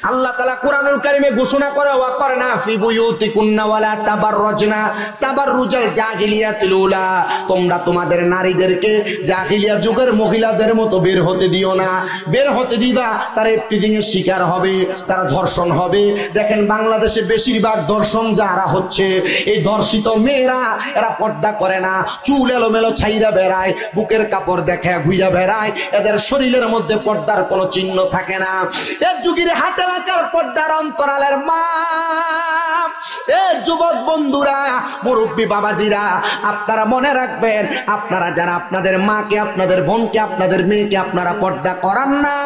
আল্লাহ তাআলা কোরআনুল কারীমে ঘোষণা করে ওয়াকরনা ফি বুয়ুতিকুন্না ওয়ালা তাবাররাজনা তাবাররুজাল জাহিলিয়াতিল উলা, তোমরা তোমাদের নারীদেরকে জাহিলিয়া যুগের মহিলাদের মতো বের হতে দিও না। বের হতে দিবা তারা ইফতিজিং এর শিকার হবে, তারা ধর্ষণ হবে। দেখেন বাংলাদেশে বেশিরভাগ ধর্ষণ যারা হচ্ছে এই ধর্ষিত মেয়েরা, এরা পর্দা করে না, চুল এলোমেলো ছাইরা বেড়ায়, বুকের কাপড় দেখে ঘুইরা বেড়ায়, এদের শরীরের মধ্যে পর্দার কোনো চিহ্ন থাকে না। এর যুগের হাতে রাখার পর্দার অন্তরালের মা, এ যুবক বন্ধুরা, মুরব্বী বাবাজিরা, আপনারা মনে রাখবেন, আপনারা যারা আপনাদের মাকে, আপনাদের বোনকে, আপনাদের মেয়েকে আপনারা পর্দা করান না,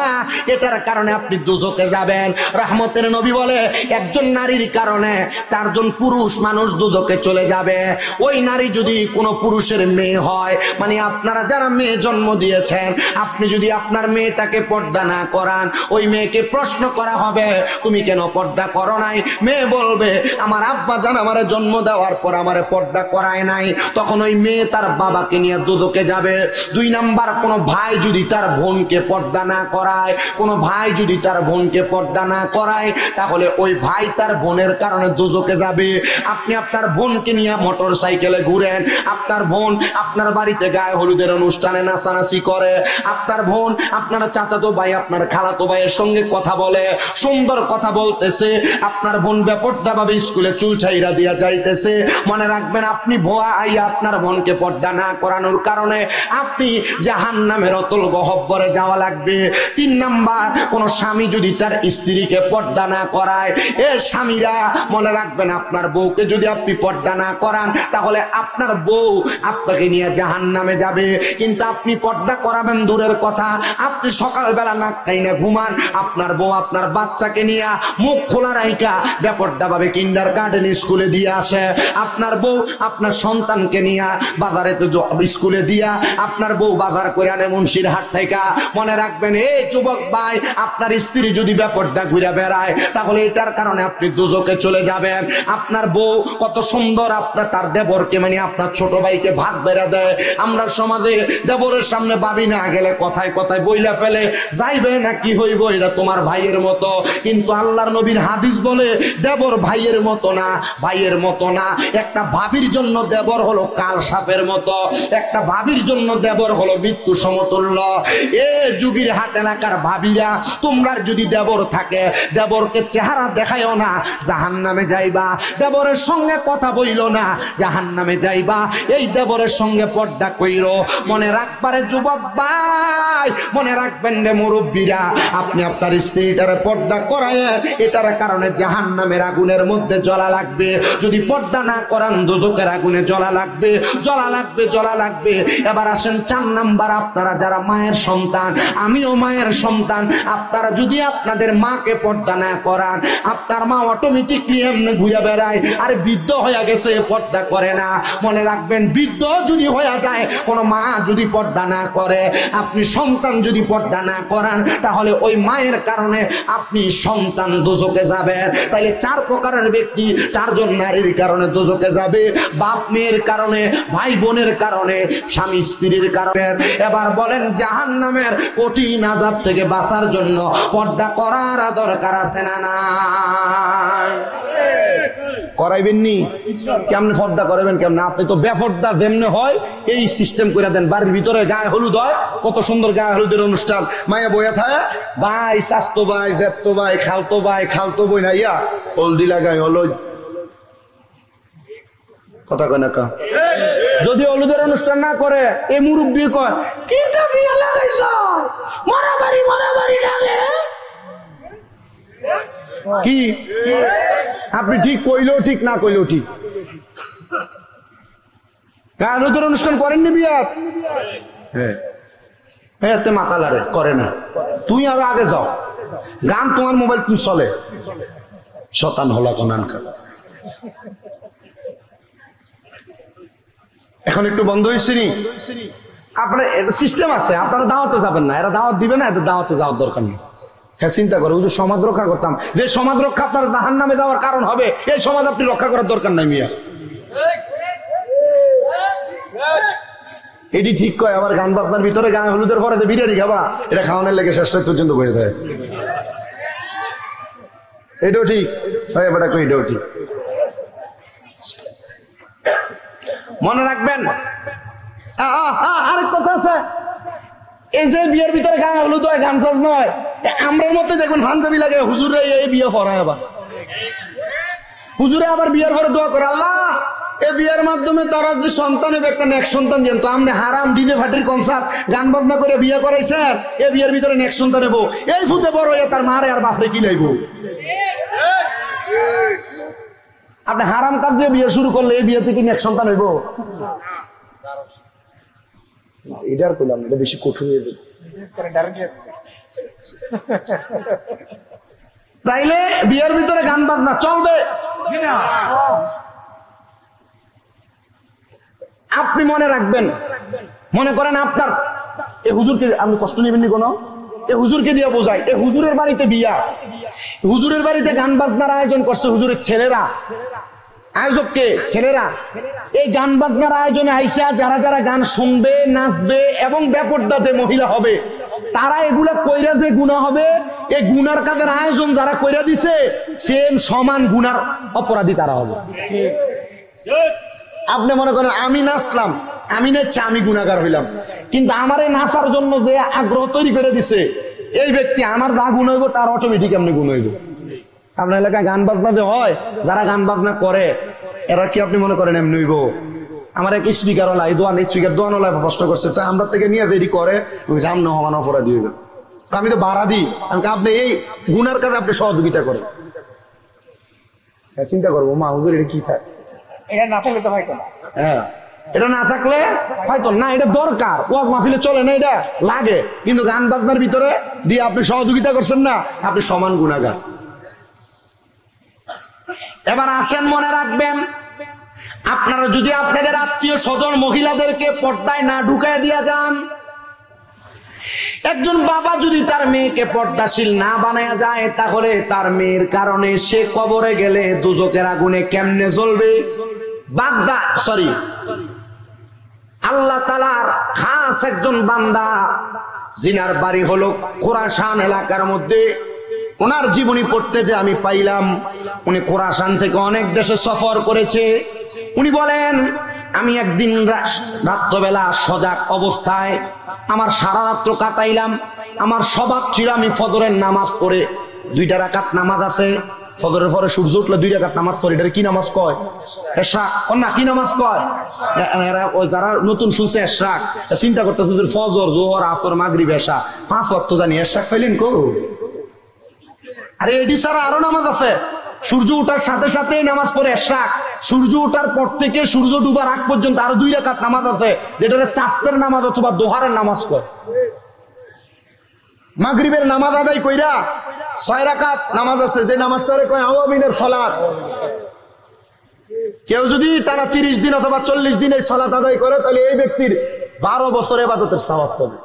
এটার কারণে আপনি দুজকে যাবেন। রহমতের নবী বলে একজন নারীর কারণে 4 জন পুরুষ মানুষ দুজকে চলে যাবে। ওই নারী যদি কোনো পুরুষের মেয়ে হয়, মানে আপনারা যারা মেয়ে জন্ম দিয়েছেন, আপনি যদি আপনার মেয়েটাকে পর্দা না করান, ওই মেয়েকে প্রশ্ন করা হবে তুমি কেন পর্দা করো নাই? মেয়ে বলবে আমার আব্বা জান আমারে জন্ম দেওয়ার পর আমারে পর্দা করায় নাই। তখন ওই মেয়ে তার বাবাকে নিয়ে দুদকে যাবে। 2 নাম্বার, কোনো ভাই যদি তার বোনকে পর্দা না করায়, কোনো ভাই যদি তার বোনকে পর্দা না করায়, তাহলে ওই ভাই তার বোনের কারণে দুজকে যাবে। আপনি আপনার বোনকে নিয়ে মোটর সাইকেলে ঘুরেন, আপনার বোন আপনার বাড়িতে গায়ে হলুদের অনুষ্ঠানে নাচানাচি করে, আপনার বোন আপনার চাচাতো ভাই আপনার খালাতো ভাইয়ের সঙ্গে কথা বলে, সুন্দর কথা বলতেছে, আপনার বোন বেপর্দা ভাবে স্কুলে চুল ছাইরা দিয়া যাইতেছে। মনে রাখবেন, আপনি ভুয়া আইয়া আপনার বোনকে পর্দা না করানোর কারণে আপনি জাহান্নামের অতল গহ্বরে যাওয়া লাগবে। 3 নাম্বার, কোন স্বামী যদি তার স্ত্রীকে পর্দা না করায়, এ স্বামীরা মনে রাখবেন, আপনার বউকে যদি আপনি পর্দা না করান, তাহলে আপনার বউ আপনাকে নিয়ে জাহান্নামে যাবে। কিন্তু আপনি পর্দা করাবেন দূরের কথা, আপনি সকালবেলা নাক খাইনে ঘুমান, আপনার বউ আপনার বাচ্চাকে নিয়ে মুখ খোলা রাইকা বেপর্দা ভাবে কিন্ডার গার্ডেন স্কুলে দিয়ে আসে। আপনার বউ আপনার সন্তানকে নিয়ে বাজারে তো স্কুলে দিয়া, আপনার বউ বাজার করে আনে মুন্সির হাট থেকে। মনে রাখবেন, এই যুবক ভাই, আপনার স্ত্রী যদি বেপর্দা ঘুরে বেড়ায়, তাহলে এটার কারণে আপনি দুজকে চলে যাবেন। আপনার বউ কত সুন্দর আপনার তার দেবরকে, মানে আপনার ছোট ভাইকে ভাত বেড়া দেয়। আমরা সমাজে দেবরের সামনে ভাবি না গেলে কথায় কথায় বইলা ফেলে, যাইবে না কি হইব, এটা তোমার ভাইয়ের মতো। কিন্তু আল্লাহর নবীর হাদিস বলে দেবর ভাইয়ের মতো না, ভাইয়ের মতো না। একটা ভাবির জন্য দেবর হলো কাল সাপের মতো, একটা ভাবির জন্য দেবর হলো মৃত্যু সমতুল্য। এ যুগের হাট এলাকার ভাবিরা, তোমরা যদি দেবর থাকে, দেবরকে চেহারা দেখায়ও না, জাহান্নামে যাইবা। দেবরের সঙ্গে কথা বইল না, জাহান্নামে যাইবা। এই দেবরের সঙ্গে পর্দা কইরো। মনে রাখবারে যুবক ভাই, মনে রাখবেন রে মুরব্বীরা, আপনি আপনার স্ত্রীটারে পর্দা করায়, এটার কারণে জাহান্নামের আগুনের মধ্যে জ্বলা লাগবে। যদি পর্দা না করান, দোজখের আগুনে জ্বলা লাগবে, জ্বলা লাগবে, জ্বলা লাগবে। এবার আসেন 4 নাম্বার, আপনারা যারা মায়ের সন্তান, আমিও মায়ের সন্তান, আপনারা যদি আপনাদের মাকে পর্দা না করান, আপনার মা অটোমেটিকলি এমনি ঘুরে বেড়ায়, আর বৃদ্ধ হয়ে গেছে, পর্দা করে না। মনে রাখবেন, বৃদ্ধ যদি হয়ে যায়, কোনো মা যদি পর্দা না করে, আপনি সন্তান যদি পর্দা না করান, তাহলে ওই মায়ের কারণে আপনি সন্তান দোজখে যাবেন। তাইলে 4 প্রকারের ব্যক্তি, 4 জন নারীর কারণে দোজখে যাবে। বাপ মেয়ের কারণে, ভাই বোনের কারণে, স্বামী স্ত্রীর কারণে। এবার বলেন, জাহান্নামের কঠিন আযাব থেকে বাঁচার জন্য পর্দা করার দরকার আছে না নাই? করাইবেননি? কেমনে পর্দা করাবেন? কেমনে? আপনি তো বেপর্দা যেমনে হয় এই সিস্টেম করে দেন। বাড়ির ভিতরে গায়ে হলুদ হয়, কত সুন্দর গায়ে হলুদের অনুষ্ঠান, মায়া বইয়া থাকে, ভাই চাচতো ভাই, জেঠতো ভাই, খালতো ভাই, খালতো বই না, ইয়া হলদি লাগাই হলো। কথা কয় না কা? যদি হলুদের অনুষ্ঠান না করে, এই মুরব্বী কয় কি তুমি লাগাইছ, মারামারি মারামারি লাগে। কি আপনি ঠিক কইলেও ঠিক, না কইলেও ঠিক। হলুদের অনুষ্ঠান করেননি বিয়াত? হ্যাঁ, মাথা লারে করে না। তুই আরো আগে যাও, গান তোমার মোবাইল তুই চলে, শতান হলা কোনান। এখন একটু বন্ধ হয়েছে নি? আপনার সিস্টেম আছে, আপনারা দাওয়াতে যাবেন না, এরা দাওয়াত দিবে না, এদের দাওয়াতে যাওয়ার দরকার নেই। হ্যাঁ, চিন্তা করো, ওই যে সমাজ রক্ষা করতাম, যে সমাজ রক্ষা আপনার জাহান্নামে যাওয়ার কারণ হবে, এই সমাজ আপনি রক্ষা করার দরকার নাই মিয়া। এটি ঠিক কয়, আবার গান বাজনার ভিতরে গায়ে হলুদের পরে বিরিয়ানি খাবা, এটা খাওয়ানোর লেগে শেষ পর্যন্ত বয়ে যায়। এটাও ঠিক, এটাও ঠিক। মনে রাখবেন আরেক কথা আছে, এই যে বিয়ের ভিতরে গান হলো তো গান ফাজ নয়, আমরার মতো দেখবেন পাঞ্জাবি লাগে হুজুরে এই বিয়ে করায়, আবার হুজুরে আবার বিয়ের পরে দোয়া করে, আল্লাহ এই বিয়ের মাধ্যমে তারা যে সন্তান হবে একটা নেক্সট সন্তান দেন। তো আপনি হারাম ডিজে ফাটির কনসার্ট গান বাজনা করে বিয়ে করাইছেন, এই বিয়ের ভিতরে নেক্সট সন্তান নেবো, এই ফুতে বড় হয়ে তার মারে আর বাপরে কি লাইব? আপনি হারাম কাজ দিয়ে বিয়ে শুরু করলে এই বিয়ে থেকে নেক্সট সন্তান হইব? এটা আর করলাম, এটা বেশি কঠিন হয়ে যাবে। তাইলে বিয়ের ভিতরে গান বাজনা চলবে? আপনি মনে রাখবেন, মনে করেন আপনার এই হুজুরকে আপনি কষ্ট নেবেন কোনো, এই হুজুরকে দিয়ে বোঝায়, এই হুজুরের বাড়িতে বিয়া, হুজুরের বাড়িতে গান বাজনার আয়োজন করছে হুজুরের ছেলেরা, আয়োজককে ছেলেরা। এই গান বাজনার আয়োজনে আইসা যারা যারা গান শুনবে, নাচবে এবং বেপরদা যে মহিলা হবে, তারা এগুলা কইরা যে গুনাহ হবে, এই গুনার কাজের আয়োজন যারা কইরা দিছে সেম সমান গুনার অপরাধী তারা হবে। আপনি মনে করেন আমি নাচলাম, আমি নাচছি, আমি গুনাহগার হইলাম, কিন্তু আমার এই নাচার জন্য যে আগ্রহ তৈরি করে দিছে এই ব্যক্তি, আমার যা গুণ হইব তার অটোমেটিক এমনি গুণ হইব। আপনার এলাকায় গান বাজনা যে হয়, যারা গান বাজনা করে এরা কি আপনি মনে করেন এমনি হইব? আমার এক স্পিকার ওলা, এই দোয়ান স্পিকার দোয়ান ওলা কষ্ট করছে, তো আমরা থেকে নিয়ে রেডি করে সামনে হমান অপরাধী হইবে। আমি তো বাড়া দিই, আপনি এই গুনার কাজে আপনি সহযোগিতা করেন। চিন্তা করবো মা হুজুর এটা কি থাকে, এটা না থাকলে তো হয়তো না। হ্যাঁ, এটা না থাকলে হয়তো না, এটা দরকার, ওয়াজ মাহফিলে চলে না, এটা লাগে, কিন্তু গান বাজনার ভিতরে দিয়ে আপনি সহযোগিতা করছেন না, আপনি সমান গুনাহগার। এবার আসেন, মনে রাখবেন, আপনারা যদি আপনাদের আত্মীয় স্বজন মহিলাদেরকে পর্দায় না ঢুকায় দিয়া যান, একজন বাবা যদি তার মেয়েকে পর্দাশীল না বানায়া যায়, তাহলে তার মেয়ের কারণে সে কবরে গেলে দুজকের আগুনে কেমনে জ্বলবে? আল্লাহ তাআলার খাস একজন বান্দা, জিনার বাড়ি হলো খোরাসান এলাকার মধ্যে, ওনার জীবনী পড়তে যে আমি পাইলাম, উনি খোরাসান থেকে অনেক দেশে সফর করেছে। উনি বলেন, আমি একদিন রাত্রবেলা সজাগ অবস্থায় আমার সারা রাত্র কাটাইলাম। আমার স্বভাব ছিল আমি ফজরের নামাজ পড়ে, 2 রাকাত নামাজ আছে, ফজরের পরে সূর্য উঠলে 2 রাকাত নামাজ পড়ে, এটা কি নামাজ কয়? এশরাক। না কি নামাজ কয়? ওই যারা নতুন শুনছে এশরাক, চিন্তা করতেছে ফজর, জোহর, আসর, মাগরিব, এশা 5 ওয়াক্ত জানি, এশরাক ফাইলেন করো। আরে এডি ছাড়া আরো নামাজ আছে। সূর্য ওঠার সাথে সাথে নামাজ পড়ে এশরাক, সূর্য ওঠার পর থেকে সূর্য ডুবার আগ পর্যন্ত আরো 2 রাকাত নামাজ আছে, যেটা চাষের নামাজ অথবা দোহারের নামাজ কয়। মাগরিবের নামাজ আদায় কইরা 6 রাকাত নামাজ আছে, যে নামাজটারে কয় আওয়ামিনের সালাত। কেউ যদি টানা 30 দিন অথবা 40 দিন এই সালাত আদায় করে, তাহলে এই ব্যক্তির 12 বছর ইবাদতের সওয়াব পাবে।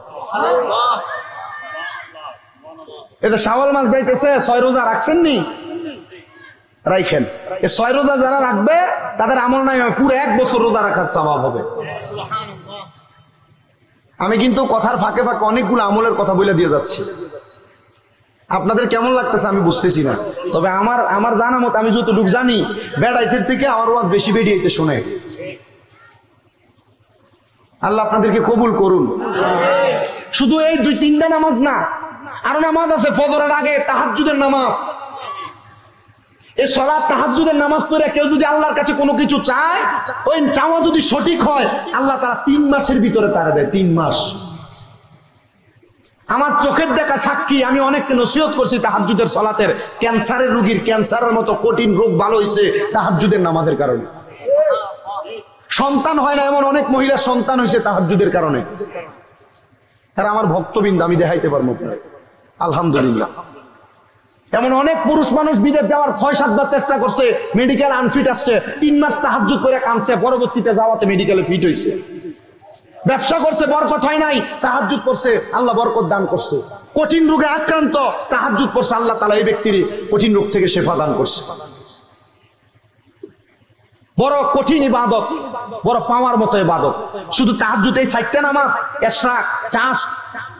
এটা শাওয়াল মাস যাইতেছে, 6 রোজা রাখছেন নি? রাখেন। এই 6 রোজা যারা রাখবে তাদের আমল নাই পুরো 1 বছর রোজা রাখার সওয়াব হবে। আমি কিন্তু কথার ফাঁকে ফাঁকে অনেকগুলো আমলের কথা বলে দিয়ে যাচ্ছি, আপনাদের কেমন লাগতেছে আমি বুঝতেছি না। তবে আমার জানা মত, আমি যতটুকু জানি, বেড়াইতের থেকে আমার ওয়াজ বেশি বেরিয়েতে শোনে। আল্লাহ আপনাদেরকে কবুল করুন। শুধু এই 2-3টা নামাজ না, আরো নামাজ আছে। ফজরের আগে তাহাজ্জুদের নামাজ, এই সালাত তাহাজ্জুদের নামাজ পড়ে কেউ যদি আল্লাহর কাছে কোনো কিছু চায়, ওই চাওয়া যদি সঠিক হয়, আল্লাহ তাআলা 3 মাসের ভিতরে তারা দেয়। 3 মাস। আমার চোখের দেখা সাক্ষী, আমি অনেককে নসিহত করছি তাহাজ্জুদের সালাতের। ক্যান্সারের রোগীর ক্যান্সারের মতো কঠিন রোগ ভালো হয়েছে তাহাজ্জুদের নামাজের কারণে। সন্তান হয় না এমন অনেক মহিলার সন্তান হয়েছে তাহাজ্জুদের কারণে। আর আমার ভক্তবৃন্দ আমি দেখাইতে পারবো আলহামদুলিল্লাহ। এমন অনেক পুরুষ মানুষ বিদেশ যাওয়ার 6-7 বার চেষ্টা করছে, মেডিকেল আনফিট আসছে, 3 মাস তাহাজ্জুদ করে কাঁদছে, পরবর্তীতে যাওয়াতে মেডিকেলে ফিট হয়েছে। ব্যবসা করছে, বরকত হয় নাই, তাহাজ্জুদ করছে, আল্লাহ বরকত দান করছে। কঠিন রোগে আক্রান্ত, তাহাজ্জুদ করছে, আল্লাহ তাআলা এই ব্যক্তির কঠিন রোগ থেকে শেফা দান করছে। বড় কঠিন ইবাদত, বড় পাওয়ার মতো ইবাদত। শুধু তাহাজ্জুদে 4টা নামাজ, ইশরাক, চাষ,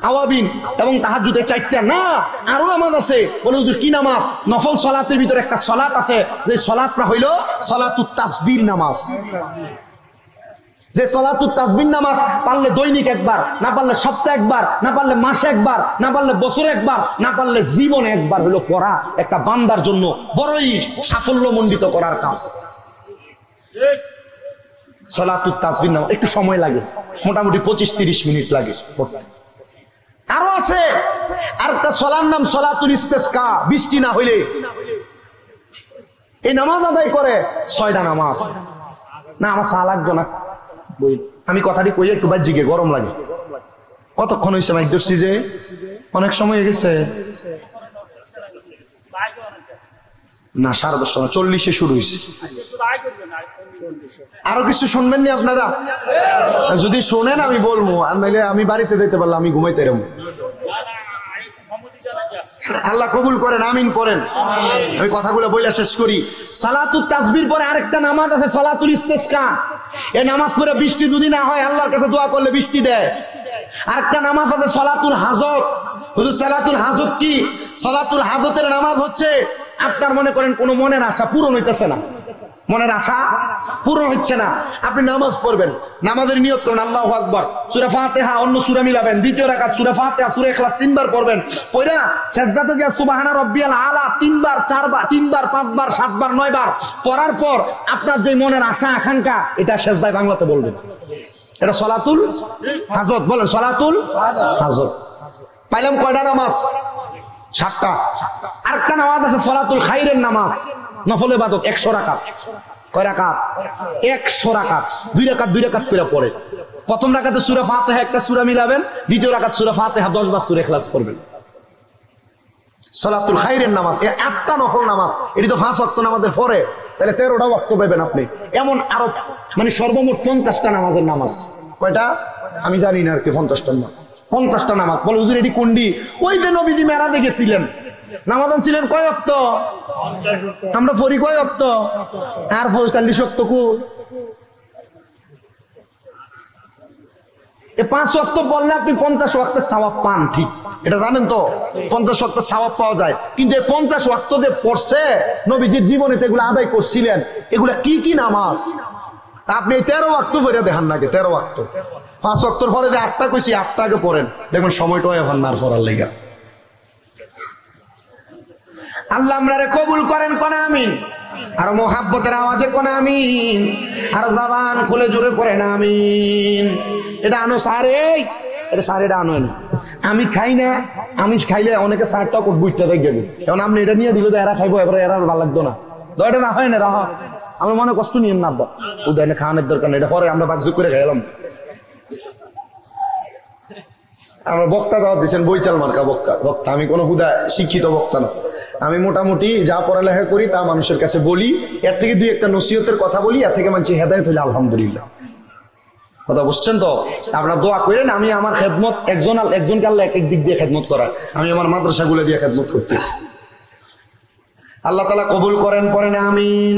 আওয়াবিন এবং তাহাজ্জুদে 4টা না, আরো নামাজ আছে। বলে হুজুর কি নামাজ? নফল সালাতের ভিতরে একটা সালাত আছে, যে সালাতটা হইল সালাতুত তাসবিহ নামাজ। যে সালাতুত তাসবিহ নামাজ পারলে দৈনিক একবার, না পারলে সপ্তাহে একবার, না পারলে মাসে একবার, না পারলে বছরে একবার, না পারলে জীবনে একবার হলো পড়া একটা বান্দার জন্য বড়ই সাফল্যমণ্ডিত করার কাজ। সালাতুত তাসবিহ নামাজ একটু সময় লাগে, মোটামুটি 25-30 মিনিট লাগে পড়তে। আরো আছে আরেকটা সালার নাম সালাতুল ইস্তিসকা, বৃষ্টি না হইলে এই নামাজ আদায় করে 6টা নামাজ। না আমার চা লাগতো না, আমি কথাটি কই একটু বাজিকে গরম লাগে। কতক্ষণ হয়েছে মাইক ধরছি যে? অনেক সময় হয়ে গেছে না, 10:30 না, 40-এ শুরু হয়েছে। আরো কিছু শুনবেন নি আপনারা? যদি শোনেন আমি বলবো, আর নাইলে আমি বাড়িতে যেতে পারলাম, আমি ঘুমাইতে রহম। আল্লাহ কবুল করেন, আমিন পড়েন। আমি কথাগুলো বইলা শেষ করি। সালাতুত তাসবির পরে আরেকটা নামাজ আছে সালাতুল ইস্তিসকা। এই নামাজ পড়ে বৃষ্টি যদি না হয় আল্লাহর কাছে দোয়া করলে বৃষ্টি দেয়। আরেকটা নামাজ আছে সালাতুল হাজত। হুজুর সালাতুল হাজত কি? সালাতুল হাজতের নামাজ হচ্ছে আপনার মনে করেন কোন মনের আশা পূরণ হইতেছে না, মনের আশা পূরণ হচ্ছে না, আপনি নামাজ পড়বেন, নামাজের নিয়ত করেন আল্লাহু আকবার, সূরা ফাতিহা অন্য সূরা মিলাবেন, দ্বিতীয় রাকাত সূরা ফাতিহা সূরা ইখলাস 3 বার পড়বেন, পড়া সিজদাতে গিয়ে সুবহানা রাব্বিয়াল আলা 3 বার 4 বার 3 বার 5 বার 7 বার 9 বার পড়ার পর আপনার যে মনের আশা আকাঙ্ক্ষা এটা সিজদায় বাংলাতে বলবেন। এটা সালাতুল হাজত। বলেন সালাতুল হাজত। পাইলাম কয়টা নামাজ? 7টা। আরেকটা নামাজ আছে সালাতুল খাইরের নামাজ, নফল ইবাদত 100 রাকাত। কয় রাকাত? 100 রাকাত। 2 রাকাত 2 রাকাত করে পড়ে। প্রথম রাকাতে সূরা ফাতিহা একটা সূরা মিলাবেন, দ্বিতীয় রাকাত সূরা ফাতিহা 10 বার সূরা ইখলাস পড়বেন। সালাতুল খাইরের নামাজ, এই 8টা নফল নামাজ, এটি তো 5 ওয়াক্ত নামাজের পরে, তাহলে 13টা ওয়াক্ত পাবেন আপনি। এমন আরো মানে সর্বমোট 50টা নামাজের নামাজ। কয়টা আমি জানি না আর কি, 50টা না 50টা নামাজ। বলে হুজুর এটি কোনটি? ওই যে নবীজি মেরাজে গেছিলেন, নামাজ ছিলেন কয় ওয়াক্ত? আমরা পড়ি কয় ওয়াক্ত? আর 45 ওয়াক্ত কো? এই 5 ওয়াক্ত বললে আপনি 50 ওয়াক্তের সওয়াব পান, ঠিক এটা জানেন তো? 50 ওয়াক্তের সওয়াব পাওয়া যায়। কিন্তু এই 50 ওয়াক্ত যে পড়ছে নবীজির জীবনে এগুলো আদায় করছিলেন, এগুলা কি কি নামাজ? তা আপনি 13 ওয়াক্ত পড়ে দেখান নাকি? 13 ওয়াক্ত 5 ওয়াক্তর পরে যে 8টা কইছি 8টাকে পড়েন, দেখবেন সময়টাও এখন না পড়ার লাগা। আল্লাহ আমরারে কবুল করেন, কোন আমিন। আর মোহাব্বতের আওয়াজে কোন আমিন। আর জবান খুলে জোরে পড়েন আমিন। এটা আনো সারে, এটা সারেটা আনো না। আমি খাই না, আমি খাইলে অনেকে সারটা বুঝতে গেল, এখন আপনি এটা নিয়ে দিল তো এরা খাইবো, এবার এরা ভালো লাগতো না। এটা না হয় না, রাহ আমি মনে কষ্ট নিয়েন না আব্বা, উদয় খাওয়ানোর দরকার নেই, এটা পরে আমরা বাকযুগ করে খাইলাম। আমরা বক্তা দাওয়াত দিচ্ছেন, বইচাল মার্কা বক্তা। আমি কোনো হুদা শিক্ষিত বক্তা না, আমি মোটামুটি যা পড়ালেখা করি তা মানুষের কাছে বলি, এর থেকে 2-1টা নসিহতের কথা বলি, এর থেকে মানুষ হেদায়েত হইলে আলহামদুলিল্লাহ। কথা বুঝছেন তো? আপনারা দোয়া করেন, আমি আমার খেদমত একজনকে আল্লাহ এক এক দিক দিয়ে খেদমত করার, আমি আমার মাদ্রাসাগুলো দিয়ে খেদমত করতেছি। আল্লাহ তাআলা কবুল করেন, পড়েন আমিন।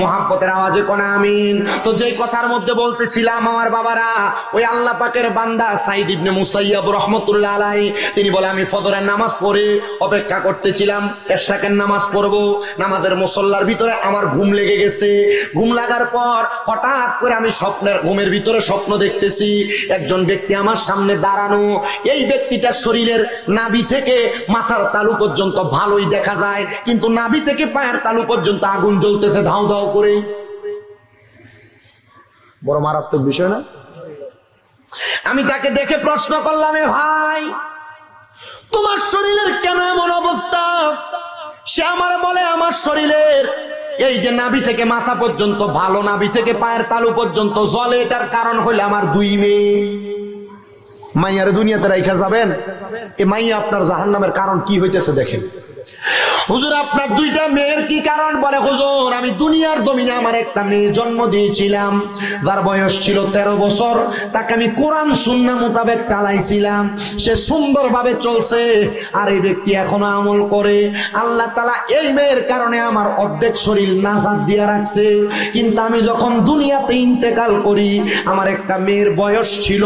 মোহাব্বতের আওয়াজে কোন আমিন। তো যেই কথার মধ্যে বলতেছিলাম আমার বাবারা, ওই আল্লাহ পাকের বান্দা সাইদ ইবনে মুসাইয়্যিব রাহমাতুল্লাহ আলাইহি, তিনি বলে আমি ফজরের নামাজ পড়ে অপেক্ষা করতেছিলাম ইশরাকের নামাজ পড়বো। নামাজের মুসল্লার ভিতরে আমার ঘুম লেগে গেছে। ঘুম লাগার পর হঠাৎ করে আমি ঘুমের ভিতরে স্বপ্ন দেখতেছি, একজন ব্যক্তি আমার সামনে দাঁড়ানো। এই ব্যক্তিটার শরীরের নাভি থেকে মাথার তালু পর্যন্ত ভালোই দেখা যায়, কিন্তু নাভি থেকে পায়ের তালু পর্যন্ত আগুন জ্বলতেছে ধাও ধাও করে। বড় মারাত্মক বিষয় না? আমি তাকে দেখে প্রশ্ন করলাম, এ ভাই তোমার শরীরের কেন এমন অবস্থা? সে আমার বলে আমার শরীরের এই যে নাভি থেকে মাথা পর্যন্ত ভালো, নাভি থেকে পায়ের তালু পর্যন্ত জ্বলে, এটার কারণ হইলে আমার 2 মেয়ে। মাইয়ার দুনিয়াতে রাইখা যাবেন, এ মাইয়া আপনার জাহান্নামের কারণ কি হইতেছে দেখেন। হুজুর আপনার দুইটা মেয়ের কি কারণ? বলে হুজুর আমি দুনিয়ার জমিনে আমার একটা মেয়ে জন্ম দিয়েছিলাম, যার বয়স ছিল 13 বছর। তাকে আমি কোরআন সুন্নাহ মোতাবেক চালাইছিলাম, সে সুন্দরভাবে চলছে, আর এই ব্যক্তি এখনো আমল করে। আল্লাহ তাআলা এই মেয়ের কারণে আমার অর্ধেক শরীর নাজাত দিয়ে রাখছে। কিন্তু আমি যখন দুনিয়াতে ইন্তেকাল করি, আমার একটা মেয়ের বয়স ছিল,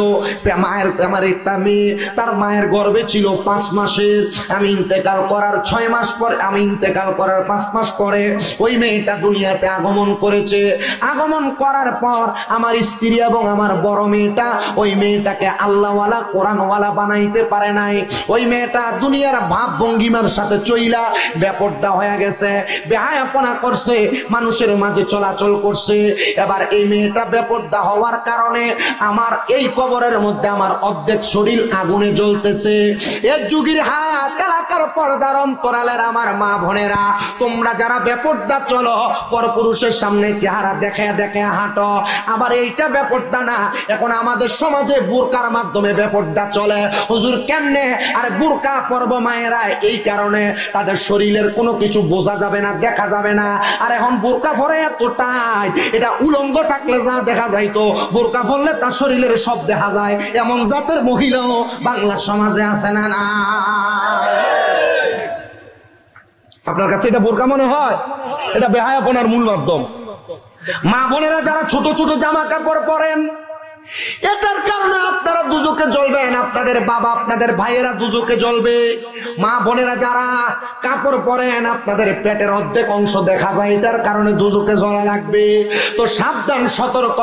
আমার একটা মেয়ে তার মায়ের গর্ভে ছিল 5 মাসের। আমি ইন্তেকাল করার 6 মাস পরে, আমি ইন্তেকাল করার 5 মাস পরে ওই মেয়েটা দুনিয়াতে আগমন করেছে। আগমন করার পর আমার স্ত্রী এবং আমার বড় মেয়েটা ওই মেয়েটাকে আল্লাহওয়ালা কোরআনওয়ালা বানাইতে পারে নাই। ওই মেয়েটা দুনিয়ার ভাব ভঙ্গিমার সাথে চইলা বেপরদা হয়ে গেছে, বেহায়াপনা করছে, মানুষের মাঝে চলাচল করছে। এবার এই মেয়েটা বেপরদা হওয়ার কারণে আমার এই কবরের মধ্যে আমার অর্ধেক শরীর আগুনে জ্বলতেছে। এই যুগের হাট এলাকার পর্দার অন্তরালের আমার মা বোনেরা, তোমরা যারা বেপরদা চলো, পরপুরুষের সামনে চেহারা দেখে দেখে হাঁটো, আবার এইটা বেপরদা না, এখন আমাদের সমাজে বুরকার মাধ্যমে বেপরদা চলে। হুজুর কেমনে? আরে বুরকা পরব মায়েরা, এই কারণে তাদের শরীরের কোনো কিছু বোঝা যাবে না, দেখা যাবে না। আর এখন বুরকা পরে এত টাইট, এটা উলঙ্গ থাকলে যা দেখা যাইতো, বুরকা পরলে তার শরীরের সব দেখা যায়। এমন জাতের মহিলাও বাংলা সমাজে আছে না? না, আপনার কাছে এটা বোরকা মনে হয়? এটা বেহায়াপনার মূল মাধ্যম। মা বোনেরা যারা ছোট ছোট জামা কাপড় পরেন, এটার কারণে আপনারা দুজকে জ্বলবেন, আপনাদের বাবা আপনাদের ভাইয়েরা দুজকে জ্বলবে। মা বোনেরা যারা কাপড় পরেন, আপনাদের পেটের অর্ধেক অংশ দেখা যায়, এটার কারণে দুজকে জ্বলা লাগবে। তো সাবধান, সতর্ক,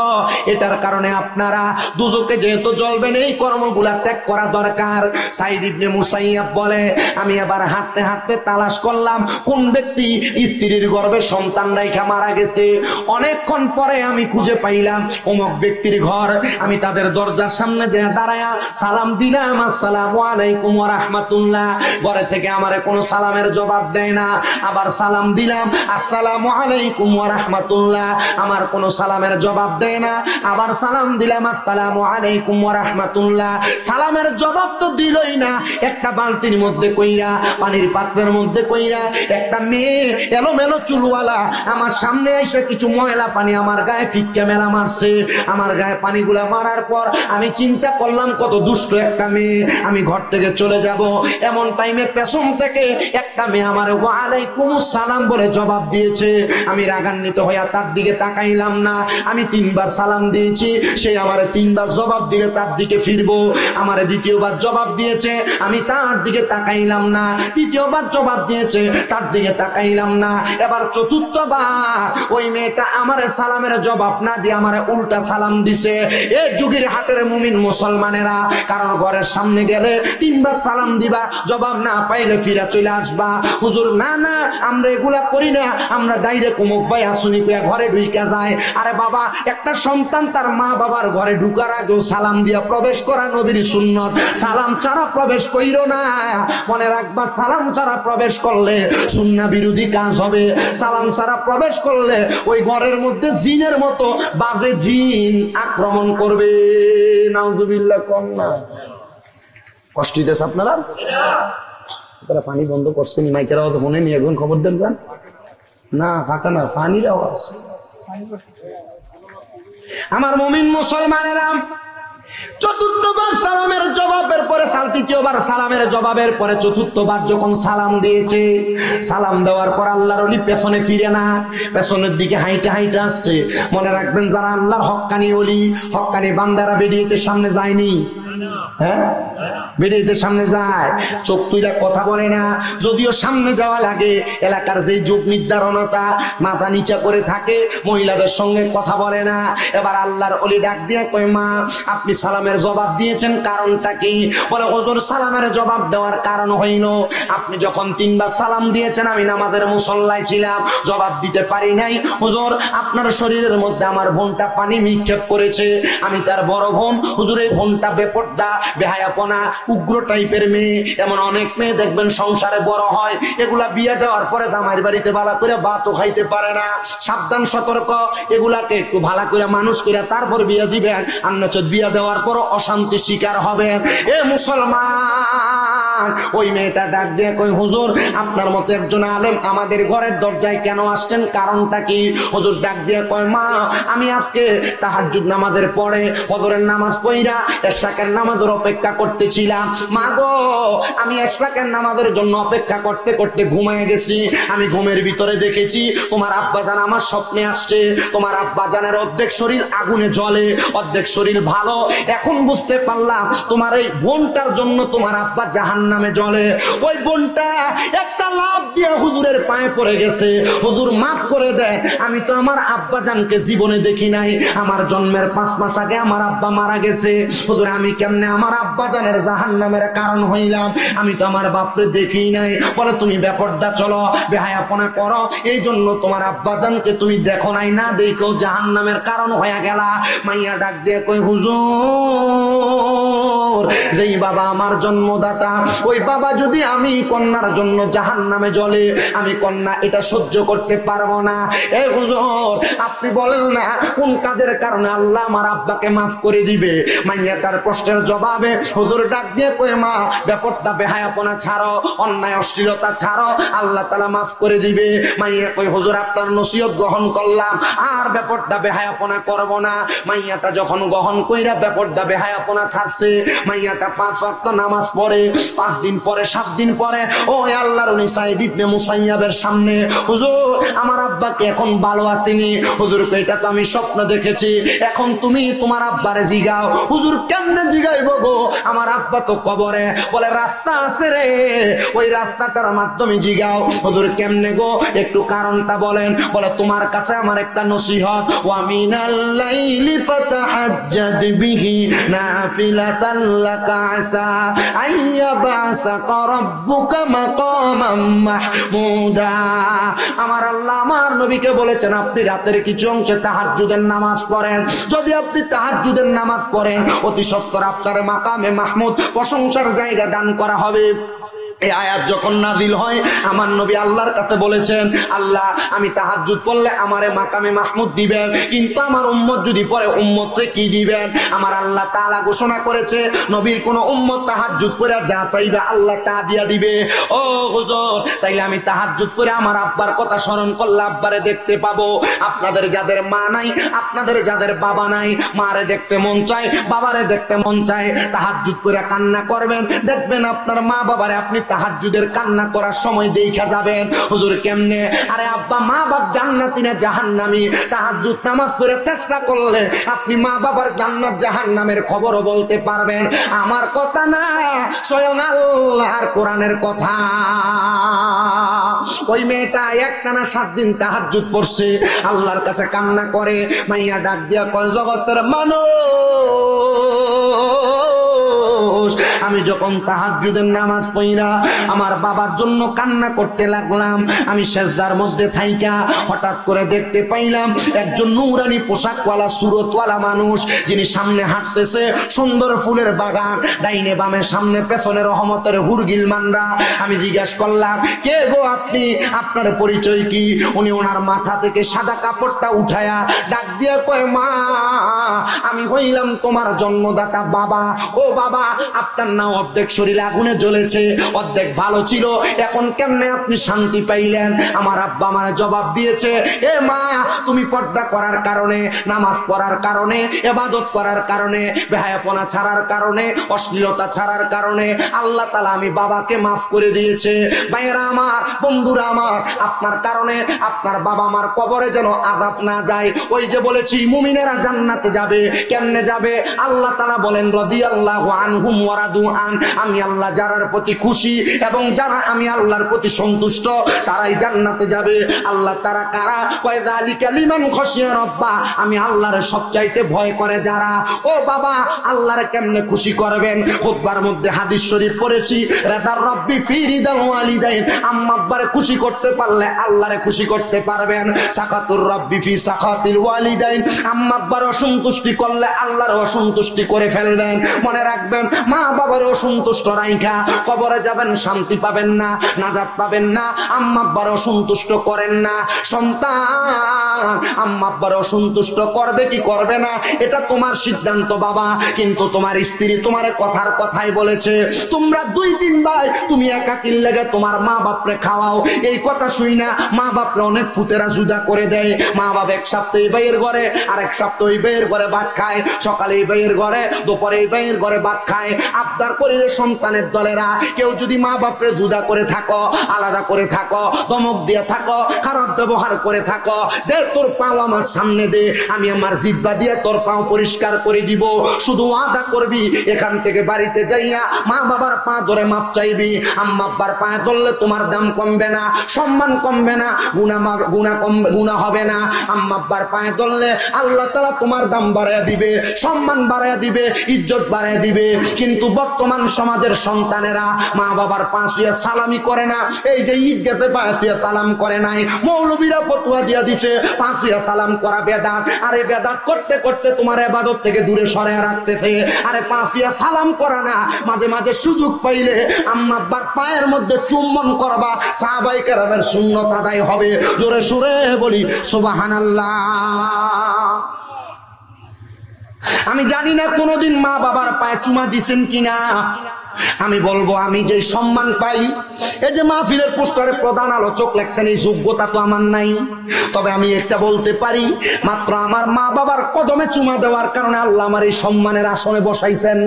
এটার কারণে আপনারা দুজকে যেহেতু জ্বলবেন, এই কর্মগুলা ত্যাগ করা দরকার। সাইদ ইবনে মুসাইয়াব বলে, আমি আবার হাঁটতে হাঁটতে তালাশ করলাম কোন ব্যক্তি স্ত্রীর গর্ভে সন্তান রাইখা মারা গেছে। অনেকক্ষণ পরে আমি খুঁজে পাইলাম অমুক ব্যক্তির ঘর। আমি তাদের দরজার সামনে যে দাঁড়ায়া সালাম দিলাম, আসসালামু আলাইকুম ওয়া রাহমাতুল্লাহ। ঘরে থেকে আমারে কোনো সালামের জবাব দেয় না। আবার সালাম দিলাম, আসসালামু আলাইকুম ওয়া রাহমাতুল্লাহ, আমার কোনো সালামের জবাব দেয় না। আবার সালাম দিলাম, আসসালামু আলাইকুম ওয়া রাহমাতুল্লাহ, সালামের জবাব তো দিলই না। একটা বালতির মধ্যে কইরা, পানির পাত্রের মধ্যে কইরা, একটা মেয়ে এলোমেলো চুলওয়ালা আমার সামনে এসে কিছু ময়লা পানি আমার গায়ে ফিক্কা মেলা মারছে। আমার গায়ে পানিগুলা মারার পর আমি চিন্তা করলাম কত দুষ্ট একটা মেয়ে, আমি ঘর থেকে চলে যাব। এমন টাইমে পেছন থেকে একটা মেয়ে আমার ওয়ালাইকুম সালাম বলে জবাব দিয়েছে। আমি রাগান্বিত হইয়া তার দিকে তাকাইলাম না। আমি 3 বার সালাম দিয়েছি, সে আমারে 3 বার জবাব দিলে তার দিকে ফিরবো। আমারে 2য়-বার জবাব দিয়েছে, আমি তার দিকে তাকাইলাম না। 3য়-বার জবাব দিয়েছে, তার দিকে তাকাইলাম না। এবার 4র্থ-বার ওই মেয়েটা আমারে সালামের জবাব না দিয়ে আমারে উল্টা সালাম দিছে। এই যুগের হাটের মুমিন মুসলমানেরা, কারণ ঘরের সামনে গেলে 3 বার সালাম দিবা, জবাব না পাইলে ফিরা চলে আসবা। হুজুর না না, আমরা এগুলা করি না, আমরা ডাইরেক্ট অমুক ভাই আসুনি কইয়া ঘরে ঢুইকা যায়। আরে বাবা, একটা সন্তান তার মা বাবার ঘরে ঢুকার আগেও সালাম দিয়া প্রবেশ করা নবীর সুন্নত। সালাম ছাড়া প্রবেশ কইরো না। মনে রাখবা, সালাম ছাড়া প্রবেশ করলে সুন্নাহ বিরোধী কাজ হবে। সালাম ছাড়া প্রবেশ করলে ওই ঘরের মধ্যে জিনের মতো বাজে জিন আক্রমণ করবে। নাউজুবিল্লাহ। কম না, কষ্ট হইতেছে আপনারা? তারা পানি বন্ধ করছেন, মাইকের আওয়াজ মনে নিয়ে একজন খবর দেন না, ফাঁকা না, পানির আওয়াজ। আমার মুমিন মুসলমানেরা, 4র্থ-বার সালামের জবাবের পরে, 3য়-বার সালামের জবাবের পরে 4র্থ-বার যখন সালাম দিয়েছে, সালাম দেওয়ার পর আল্লাহর ওলি পেছনে ফিরে না, পেছনের দিকে হাইটে হাইটে আসছে। মনে রাখবেন, যারা আল্লাহর হক্কানি ওলি, হক্কানি বান্দারা বেরিয়েতে সামনে যায়নি, হ্যাঁ, বেরিয়েতে সামনে যায়, চোখ তুইলা কথা বলে না। যদিও সামনে যাওয়া লাগে, এলাকার যে যুগ নির্ধারণতা, মাথা নিচা করে থাকে, মহিলাদের সঙ্গে কথা বলে না। এবার আল্লাহর ওলি ডাক দিয়ে কই, মা আপনি সালামের জবাব দিয়েছেন, কারণটা কি? বলে, হুজুর সালামের জবাব দেওয়ার কারণ হইল, আপনি যখন 3 বার সালাম দিয়েছেন, আমি নামাজের মুসল্লায় ছিলাম, জবাব দিতে পারি নাই। হুজুর আপনার শরীরের মধ্যে আমার বোনটা পানি নিক্ষেপ করেছে, আমি তার বড় বোন। হুজুর এই বোনটা বেপরদা বেপর্দা, বেহায়াপনা, উগ্র টাইপের মেয়ে, এমন অনেক মেয়ে দেখবেন সংসারে বড় হয়, এগুলা বিয়ে দেওয়ার পরে জামাইয়ের বাড়িতে ভালো করে ভাতও খাইতে পারে না। সাবধান, সতর্ক, এগুলাকে একটু ভালো করে মানুষ করে তারপর বিয়ে দিবেন, আর নচেত বিয়ে দেওয়ার পর অশান্তি শিকার হবেন। এ মুসলমান, ওই মেয়েটা ডাক দিয়ে কই, হুজুর আপনার মতো একজন আলেম আমাদের ঘরের দরজায় কেন আসছেন, কারণটা কি? হুজুর ডাক দিয়ে কয়, মা আমি আজকে তাহাজ্জুদ নামাজের পরে ফজরের নামাজ পড়া এশরাকের নামাজের অপেক্ষা করতেছিলাম। মা গো, আমি এশরাকের নামাজের জন্য অপেক্ষা করতে করতে ঘুমায় গেছি। আমি ঘুমের ভিতরে দেখেছি তোমার আব্বাজান আমার স্বপ্নে আসছে। তোমার আব্বাজানের অর্ধেক শরীর আগুনে জ্বলে, অর্ধেক শরীর ভালো। এখন বুঝতে পারলাম তোমার এই বোনটার জন্য তোমার আব্বা জাহান্নামে জ্বলে। ওই বোনটা একটা লাফ দিয়ে হুজুরের পায়ে পড়ে গেছে, হুজুর মাফ করে দেয়, আমি তো আমার আব্বাজানকে জীবনে দেখি নাই, আমার জন্মের 5 মাস আগে আমার আব্বা মারা গেছে। হুজুর আমি কেমনে আমার আব্বাজানের জাহান্নামের কারণ হইলাম? আমি তো আমার বাপরে দেখি নাই। বলে তুমি বেপরদা চলো, বেহায়াপনা করো, এই জন্য তোমার আব্বাজানকে তুমি দেখো নাই, না দেখো জাহান্নামের কারণ হয়ে গেলা। মাইয়া ডাক দিয়ে কই, হুজুর যেই বাবা আমার জন্মদাতা, ওই বাবা যদি আমি কন্যার জন্য জাহান্নামে জ্বলে, আমি কন্যা এটা সহ্য করতে পারবো না। এ হুজুর আপনি বলেন না কোন কাজের কারণে আল্লাহ আমার আব্বাকে মাফ করে দিবে? মাইয়াটার প্রশ্নের জবাবে হুজুর ডাক দিয়ে কই, মা ব্যাপারটা বেহায়াপনা ছাড়ো, অন্যায় অশ্লীলতা ছাড়ো, আল্লাহ তাআলা মাফ করে দিবে। মাইয়া কই, হুজুর আপনার নসিহত গ্রহণ করলাম, আর ব্যাপারটা বেহায়াপনা করব না। মাইয়াটা যখন গ্রহণ কইরা ব্যাপারটা বেহায়াপনা ছাড়ছে, মাইয়াটা 5 ওয়াক্ত নামাজ পড়ে। 5 দিন পরে 7 দিন পরে ওই আল্লাহর নবী সাইদ ইবনে মুসাইয়াবের সামনে, হুজুর আমার আব্বাকে এখন ভালো আসেনি। হুজুর এটা তো আমি স্বপ্ন দেখেছি, এখন তুমি তোমার আব্বারে জিগাও। হুজুর কেমনে জিগাইবো গো, আমার আব্বা তো কবরে। বলে রাস্তা আছে রে, ওই রাস্তাটার মাধ্যমে জিগাও। হুজুর কেমনে গো, একটু কারণটা বলেন। বলে তোমার কাছে আমার একটা নসিহত, ওয়া মিনাল লাইলি ফাতাহাজ্জাদ বিহি নাফিলাতান লাকা আসা আইয়াবাসাকা রাব্বুকা মাকামান মাহমুদা। আমার আল্লাহ আমার নবীকে বলেছেন আপনি রাতের কিছু অংশে তাহাজ্জুদের নামাজ পড়েন। যদি আপনি তাহাজ্জুদের নামাজ পড়েন, অতি সত্বর আপনার মাকামে মাহমুদ প্রশংসার জায়গা দান করা হবে। এই আয়াত যখন নাজিল হয়, আমার নবী আল্লাহর কাছে বলেছেন, আল্লাহ আমি তাহাজ্জুদ পড়লে আমারে মাকামে মাহমুদ দিবেন, কিন্তু আমার উম্মত যদি পড়ে উম্মতরে কি দিবেন? আমার আল্লাহ তাআলা ঘোষণা করেছে, নবীর কোন উম্মত তাহাজ্জুদ পড়ে যা চাইবে আল্লাহ তা দিয়া দিবে। ও হুজুর, তাইলে আমি তাহাজ্জুদ পড়ে আমার আব্বার কথা স্মরণ করলে আব্বারে দেখতে পাবো। আপনাদের যাদের মা নাই, আপনাদের যাদের বাবা নাই, মারে দেখতে মন চায়, বাবারে দেখতে মন চায়, তাহাজ্জুদ পড়ে কান্না করবেন, দেখবেন আপনার মা বাবারে আপনি তাহাজ্জুদের কান্না করার সময় দেখা যাবেন। হুজুর কেমনে? আরে আব্বা মা বাপ জান্নাতি না জাহান্নামী? তাহাজ্জুদ নামাজ পড়ে চেষ্টা করলে আপনি মা বাবার জান্নাত জাহান্নামের খবরও বলতে পারবেন। আমার কথা না, স্বয়ং আল্লাহর কোরআনের কথা। ওই মেয়েটা একটানা 7 দিন তাহাজ্জুদ পড়ছে, আল্লাহর কাছে কান্না করে। মাইয়া ডাক দিয়া কয়, জগতের মানুষ, আমি যখন তাহাজ্জুদের নামাজ পড়া আমার বাবার জন্য কান্না করতে লাগলাম, আমি সেজদার মধ্যে থাইকা হঠাৎ করে দেখতে পাইলাম একজন নূরানি পোশাকওয়ালা সুরতওয়ালা মানুষ, যিনি সামনে হাঁটতেছে, সুন্দর ফুলের বাগান, ডাইনে বামে সামনে পেছনে রহমতের হুরগিল মানরা। আমি জিজ্ঞাসা করলাম, কে গো আপনি, আপনার পরিচয় কি? উনি ওনার মাথা থেকে সাদা কাপড়টা উঠায়া ডাক দিয়ে কয়, মা আমি হইলাম তোমার জন্মদাতা বাবা। ও বাবা, আপনার না অর্ধেক শরীর আগুনে জ্বলেছে, অর্ধেক ভালো ছিল, এখন কেমনে আপনি শান্তি পাইলেন? আমার আব্বা আমার জবাব দিয়েছে, এ মা তুমি পর্দা করার কারণে, নামাজ পড়ার কারণে, ইবাদত করার কারণে, বেহায়াপনা ছাড়ার কারণে, অশ্লীলতা ছাড়ার কারণে আল্লাহ তাআলা আমি বাবাকে মাফ করে দিয়েছে। ভাইয়েরা আমার, বন্ধুরা আমার, আপনার কারণে আপনার বাবা মার কবরে যেন আযাব না যায়। ওই যে বলেছি মুমিনেরা জান্নাতে যাবে, কেমনে যাবে? আল্লাহ তাআলা বলেন, রাদিয়াল্লাহু আনহুম ওয়ারাদু আন, আমি আল্লাহ যারার প্রতি খুশি এবং যারা আমি আল্লাহর প্রতি সন্তুষ্ট তারাই জান্নাতে যাবে। আল্লাহ তারা কারা? কয় যালিকা লিমান খাশিয়া রাব্বা, আমি আল্লাহর সবচাইতে ভয় করে যারা। ও বাবা, আল্লাহরে কেমনে খুশি করবেন? খুতবার মধ্যে হাদিস শরীফ পড়েছি, রাদার রাব্বি ফি রিদাল ওয়ালিদাইন, আম্মা আব্বারে খুশি করতে পারলে আল্লাহরে খুশি করতে পারবেন। সাখাতুর রাব্বি ফি সাখাতিল ওয়ালিদাইন, আম্মা আব্বার অসন্তুষ্টি করলে আল্লাহর অসন্তুষ্টি করে ফেলবেন। মনে রাখবেন, মা বাবার অসন্তুষ্ট রাইখা কবরে যাবেন, শান্তি পাবেন না, নাজাত পাবেন না। আম্মা আব্বার অসন্তুষ্ট করেন না। সন্তান আম্মা আব্বার অসন্তুষ্ট করবে কি করবে না এটা তোমার সিদ্ধান্ত বাবা, কিন্তু তোমার স্ত্রী তোমারে কথার কথাই বলেছে, তোমরা 2-3 ভাই তুমি একাকির লেগে তোমার মা বাপরে খাওয়াও। এই কথা শুই না মা বাপরে অনেক ফুতেরা জুদা করে দেয়। মা বাপ এক সপ্তাহ এই ভাইয়ের ঘরে, আরেক সপ্তাহ এই ভাইয়ের ঘরে ভাত খায়, সকালে এই ভাইয়ের ঘরে, দুপুরে এই ভাইয়ের ঘরে ভাত খায়। আবদার করে সন্তানের দলেরা কেউ যদি মা বাপরে জুদা করে থাকো, আলাদা করে থাকো, ধমক দিয়ে থাকো, খারাপ ব্যবহার করে থাকো, দে তোর পাও আমার সামনে দে, আমি আমার জিহ্বা দিয়ে তোর পাও পরিষ্কার করে দিব। শুধু ওয়াদা করবি এখান থেকে বাড়িতে যাইয়া মা বাবার পা ধরে মাপ চাইবি। আম্মা আব্বার পায়ে ধরলে তোমার দাম কমবে না, সম্মান কমবে না, গুনাহ হবে না। আম্মা আব্বার পায়ে ধরলে আল্লাহ তাআলা তোমার দাম বাড়ায়া দিবে, সম্মান বাড়ায়া দিবে, ইজ্জত বাড়ায়া দিবে। কিন্তু বর্তমান সমাজের সন্তানেরা মা বাবার পা ছুঁয়ে সালামি করে না। এই যে ঈদ গেছে পা ছুঁয়ে সালাম করে নাই, মৌলবীরা ফতোয়া দিয়া দিছে পা ছুঁয়ে সালাম করা বেদাত। আরে বেদাত করতে করতে তোমার ইবাদত থেকে দূরে সরায় রাখতেছে। আরে পা ছুঁয়ে সালাম করা না, মাঝে মাঝে সুযোগ পাইলে আম্মা আব্বার পায়ের মধ্যে চুম্বন করবা, সাহাবায়ে কেরামের সুন্নাত আদায় হবে। জোরে সুরে বলি সুবহানাল্লাহ। আমি জানি না কোনোদিন মা বাবার পায়ে চুমা দিছেন কিনা। আমি বলবো, আমি যে সম্মান পাই, এই যে মাহফিলের পোস্টারে প্রধান আলোচক লেখছেন, এই যোগ্যতা তো আমার নাই। তবে আমি একটা বলতে পারি, মাত্র আমার মা বাবার কদমে চুমা দেওয়ার কারণে আল্লাহ আমার এই সম্মানের আসনে বসাইছেন।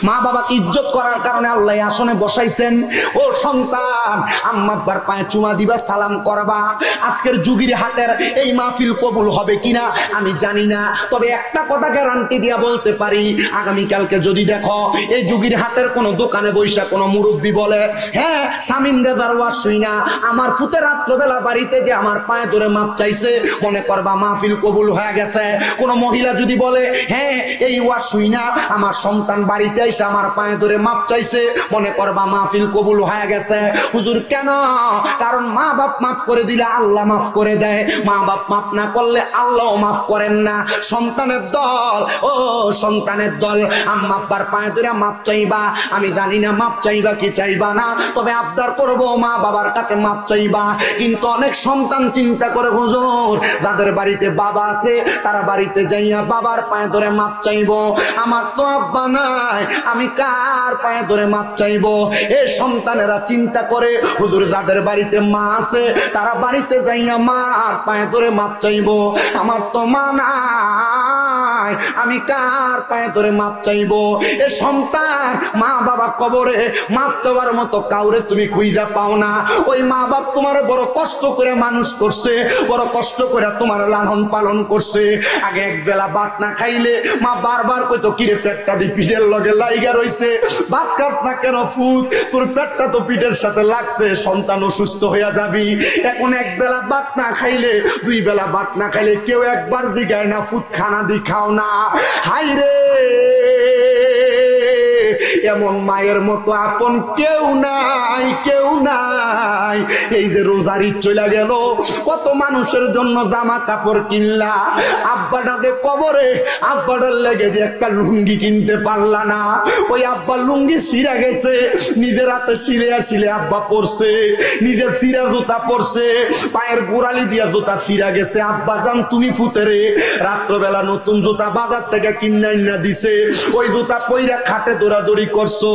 মা বাবাকে ইজ্জত করার কারণে আল্লাহ এই আসনে বসাইছেন। ও সন্তান, আম্মা আব্বার পায়ে চুমা দিবা, সালাম করবা। আজকের যুগের হাটের এই মাহফিল কবুল হবে কিনা আমি জানি না, তবে একটা কথা গ্যারান্টি দিয়া বলতে পারি, আগামীকালকে যদি দেখো এই যুগের হাটের কোন দোকানে বৈশা কোন মুরব্বী বলে, হ্যাঁ শামীম রেজার ওয়াজ শুই না আমার ফুতে রাত্রবেলা বাড়িতে যে আমার পায়ে ধরে মাপ চাইছে, মনে করবা মাহফিল কবুল হয়ে গেছে। কোন মহিলা যদি বলে, হ্যাঁ এই ওয়াজ শুই না আমার সন্তান বাড়িতে এসে আমার পায়ে ধরে মাপ চাইছে, মনে করবা মাহফিল কবুল হয়ে গেছে। হুজুর কেন? কারণ মা বাপ মাফ করে দিলে আল্লাহ মাফ করে দেয়, মা বাপ মাফ না করলে আল্লাহ মাফ করেন না। সন্তানের দল, ও সন্তানের দল, আম্মা আব্বার পায়ে ধরে মাপ চাইবা। আমি জানি না মাপ চাইবা কি চাইবা না, তবে আবদার করবো মা বাবার কাছে মাপ চাইবা। কিন্তু অনেক সন্তান চিন্তা করে, হুজুর যাদের বাড়িতে বাবা আছে তারা বাড়িতে যাইয়া বাবার পায়ে ধরে মাপ চাইবো, আমার তো আব্বা নাই, আমি কার পায়ে ধরে মাপ চাইবো? এই সন্তানেরা চিন্তা করে, হুজুর যাদের বাড়িতে মা আছে তারা বাড়িতে যাইয়া মার পায়ে ধরে মাপ চাইবো, আমার তো মা নাই, আমি কার পায়ে ধরে মাপ চাইবো? এ সন্তান, মা বাবা কবরে মাপ চাওয়ার মতো কাউরে তুমি খুঁজা পাও না। ওই মা বাপ তোমার বড় কষ্ট করে মানুষ করছে, বড় কষ্ট করে তোমার লালন পালন করছে। আগে এক বেলা ভাত না খাইলে মা বারবার কইতো, কিরে পেটটা দি পিঠের লগে লাইগা রইছে, ভাত খাস না কেন ফুট, তোর পেটটা তো পিঠের সাথে লাগছে, সন্তান অসুস্থ হইয়া যাবি। এখন এক বেলা ভাত না খাইলে, 2 বেলা ভাত না খাইলে কেউ একবার জিগায় না ফুট খানা দি খাও না। হাই রে, এমন মায়ের মতো আপন কেউ নাই, কেউ নাই। এই যে রোজার ঈদ চলে গেল, কত মানুষের জন্য জামা কাপড় কিনলা, আব্বাটাতে কবরে আব্বাটার লেগে যে একটা লুঙ্গি কিনতে পারলা না। ওই আব্বা লুঙ্গি ছিঁড়া গেছে, নিজের হাতে ছিঁড়ে আব্বা পরছে, নিজের ফিরা জুতা পরছে, পায়ের গোড়ালি দিয়া জুতা ফিরা গেছে। আব্বা জান তুমি ফুতেরে রাত্রবেলা নতুন জুতা বাজার থেকে কিনা দিছে, ওই জুতা পইরা খাটে দৌড়াদৌড়ি করছো।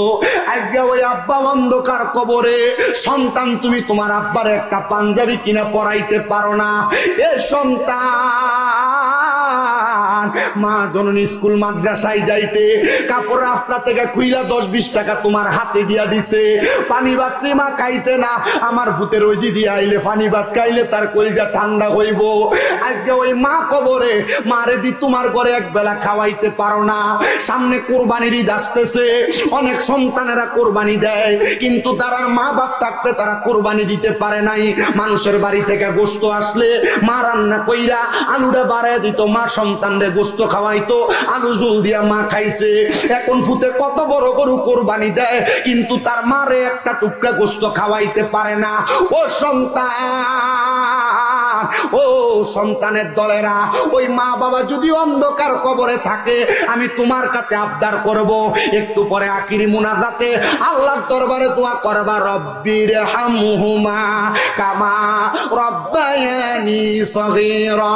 আজকে ওই আব্বা অন্ধকার কবরে, সন্তান তুমি তোমার আব্বার একটা পাঞ্জাবি কিনা পরাইতে পারো না। এ সন্তান, মা জননী স্কুল মাদ্রাসায় যাইতে কাপড় রাস্তা থেকে খুইলা 10-20 টাকা তোমার হাতে দিয়া দিছে। পানি ভাত মা খাইতে না, আমার ভূতের ওই দিদি আইলে পানি ভাত খাইলে তার কলজা ঠান্ডা হইব। আজকে ওই মা কবরে, মারে দি তোমার ঘরে এক বেলা খাওয়াইতে পারো না। সামনে কোরবানির ঈদ আসতেছে, অনেক সন্তানেরা কোরবানি দেয়, কিন্তু তারার মা বাপ থাকতে তারা কোরবানি দিতে পারে নাই। মানুষের বাড়ি থেকে গোস্ত আসলে মা রান্না কইরা আলুটা বাড়ায় দিত, মা সন্তানরে গোস্ত খাওয়াইতো, আলু জল দিয়া মা খাইছে। এখন ফুতে কত বড় গরু কোরবানি দেয়, কিন্তু তার মারে একটা টুকরা গোস্ত খাওয়াইতে পারে না। ও সন্তান, ও সন্তানের দলেরা, ওই মা বাবা যদি অন্ধকার কবরে থাকে, আমি তোমার কাছে আবদার করব, একটু পরে আখিরি মুনাজাতে আল্লাহর দরবারে দোয়া করবা, রব্বির হামহুমা কামা রব্বায়ানি সগীরা।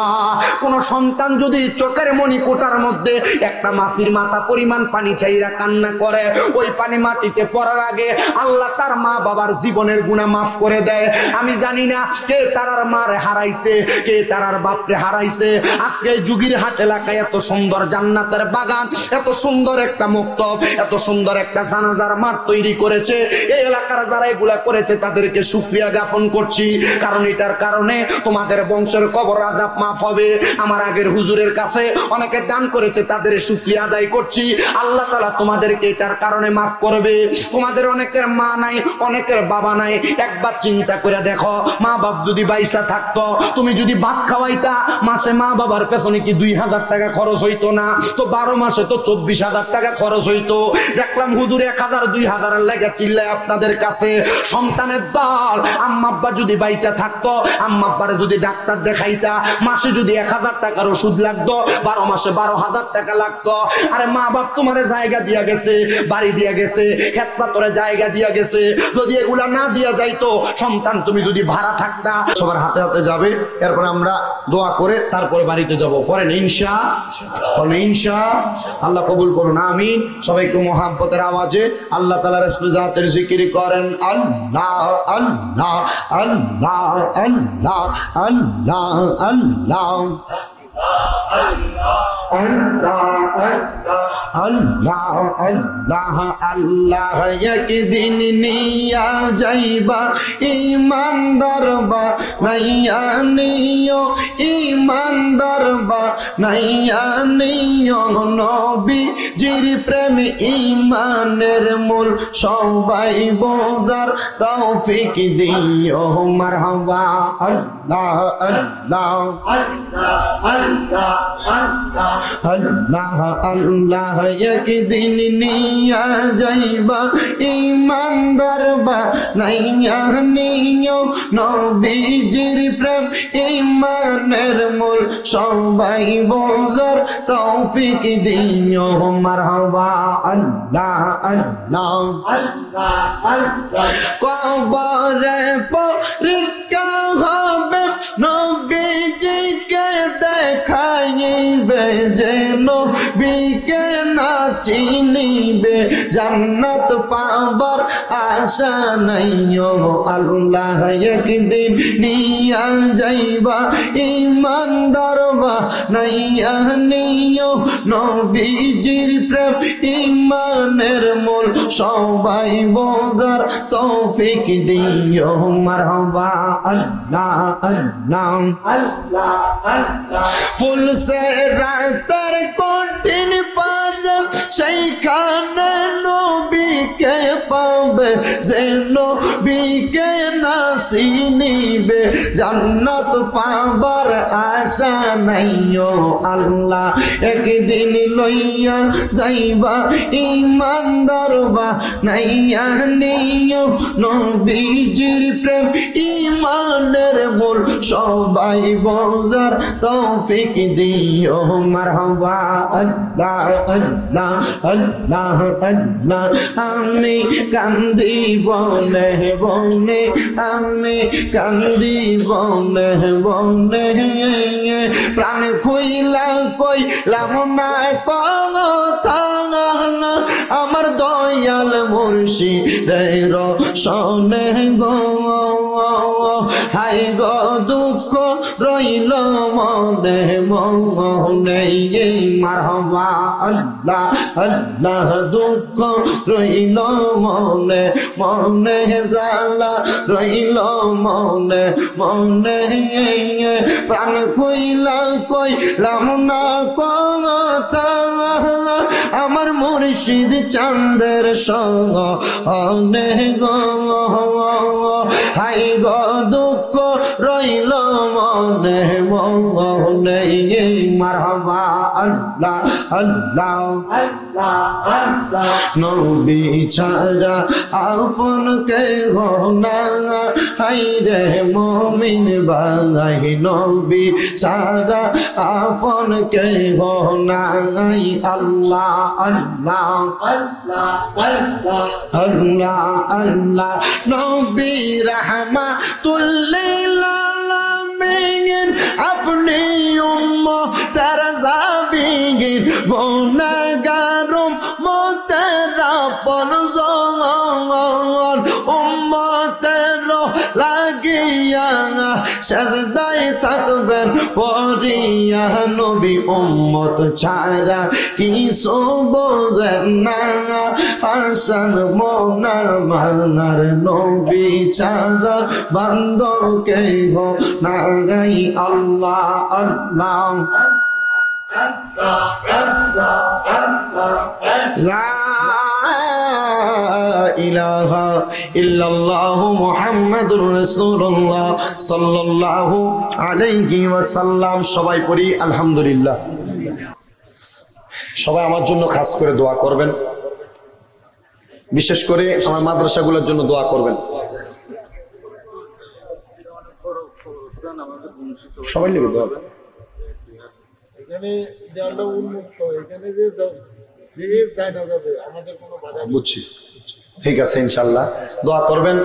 কোন সন্তান যদি চোখের মনি কোটার মধ্যে একটা মাছির মাথা পরিমাণ পানি চাইরা কান্না করে, ওই পানি মাটিতে পড়ার আগে আল্লাহ তার মা বাবার জীবনের গুনাহ মাফ করে দেয়। আমি জানি না কে তারার মারে হারাইছে, কে তারার বাপরে হারাইছে। আজকে যুগির হাট এলাকায় এত সুন্দর জান্নাতের বাগান, এত সুন্দর একটা মক্তব, এত সুন্দর একটা জানাজার মাঠ তৈরি করেছে। এই এলাকার যারা এগুলা করেছে তাদেরকে শুকরিয়া জ্ঞাপন করছি, কারণ এটার কারণে তোমাদের বংশের কবর আযাব মাফ হবে। আমার আগের হুজুরের কাছে অনেকে দান করেছে, তাদের শুকরিয়া আদায় করছি। আল্লাহ তাআলা তোমাদেরকে এটার কারণে মাফ করবে। তোমাদের অনেকের মা নাই, অনেকের বাবা নাই, একবার চিন্তা করে দেখো, মা বাপ যদি বাইসা থাকতো, তুমি যদি ভাত খাওয়াইতা, মাসে মা বাবার পেছনে কি 2000 টাকা খরচ হইতো না? তো 12 মাসে তো 24,000 টাকা খরচ হইতো। দেখলাম হুজুর 1000 2000 লেগে চিল্লায় আপনাদের কাছে। সন্তানের দল, আম্মা আব্বা যদি বাইচা থাকতো, আম্মা আব্বারে যদি ডাক্তার দেখাইতা, মাসে যদি 1000 টাকার ওষুধ লাগতো, 12 মাসে 12,000 টাকা লাগতো। আরে মা বাপ তোমারে জায়গা দিয়া গেছে, বাড়ি দিয়া গেছে, ক্ষেত পাথরে জায়গা দিয়া গেছে, যদি এগুলা না দিয়া যাইতো, সন্তান তুমি যদি ভাড়া থাকতা। সবার হাতে হাতে যাবে, এরপর আমরা দোয়া করে তারপরে বাড়িতে যাব। করেন ইনশাআল্লাহ, ইনশাআল্লাহ। আল্লাহ কবুল করুন, আমিন। সবাই একটু মুহাব্বতের আওয়াজে আল্লাহ তাআলার ইসমে জাতের জিকির করেন। আল্লাহ আল্লাহ আল্লাহ আল্লাহ আল্লাহ আল্লাহ আল্লাহ আল্লাহ আল্লাহ। একদিন নিয়া যাইবা ইমানদার বা নাইয়া নিও, ইমানদার বা নাইয়া নিও, নবীজির প্রেম ইমানের মূল, সবাই বোঝার তৌফিক দিও। মারহাবা। আল্লাহ আল্লাহ আল্লাহ আল্লাহ। একদিন নিয়া যাইবা ইমানদার বা নাইয়া নিও, নবীজির প্রেম ইমানের মূল, সবাই বোঝার তৌফিক দিও। মারহাবা। আল্লাহ আল্লাহ আল্লাহ। কবরে পরীক্ষা হবে, নবীজিকে দেখাইবে, যে নবীকে না চিনিবে, জান্নাত পাবার আশা নাই। ও আল্লাহ একদিন নিয়া যাইবা ইমানদার বা নাইয়া নিও, নবীজির প্রেম ইমানের মূল, সবাই বোঝার তৌফিক দিও। মারহাবা। আল্লাহ আল্লাহ আল্লাহ আল্লাহ। ফুল সে রাতের কঠিন পার, সেইখানে নবীকে পাবে, যে নবীকে না চিনিবে, জান্নাত পাবার আশা নাই। ও আল্লাহ একদিন লইয়া যাইবা ইমানদার বা নাইয়া নিও, নবীজির প্রেম ইমানের মূল, সবাই বোঝার তৌফিক দিও। মারহাবা। আল্লাহ আল্লাহ আল্লাহ আল্লাহ। আমি কান্দি বলে বলে, আমি কান্দি বলে বলে, প্রাণ খুইলা কইলাম না কথা, আমার দয়া দয়াল মুর্শিদের শোনে গো হাই গো দুঃখ রইল মনে মনে মারহাবা আল্লাহ আল্লাহ দুঃখ রইল মনে মনে জালা রইল মনে মনে প্রাণ কইলা কইলাম না কথা আমার মুর্শিদ চাঁদের সঙ্গ অনেক গো হাই গো দুঃখ রইল মনে মনে মারহাবা আল্লাহ আল্লাহ নবী ছাড়া আপন কে না হাই রে মুমিন বাঙাই নবী ছাড়া আপন কে না আল্লাহ আল্লাহ আল্লাহ আল্লাহ নবী রাহমাতুল্লিল আলামিন আপনি উম্মতের জাবির গুনাহগার উম্মতের আপন জন উম্মতের লাগিয়া সাজদায় থাকবেন পড়িয়া নবী উম্মত ছাড়া কিছু বোঝেন না আসান মোনা মানার নবী ছাড়া বান্দর কে হো না গাই আল্লাহ আল্লাহ লা ইলাহা ইল্লাল্লাহু মুহাম্মাদুর রাসূলুল্লাহ সাল্লাল্লাহু আলাইহি ওয়াসাল্লাম। সবাই পড়ি আলহামদুলিল্লাহ। সবাই আমার জন্য খাস করে দোয়া করবেন, বিশেষ করে আমার মাদ্রাসাগুলোর জন্য দোয়া করবেন। সবাই লিখে দোয়া বুঝছি, ঠিক আছে ইনশাল্লাহ দোয়া করবেন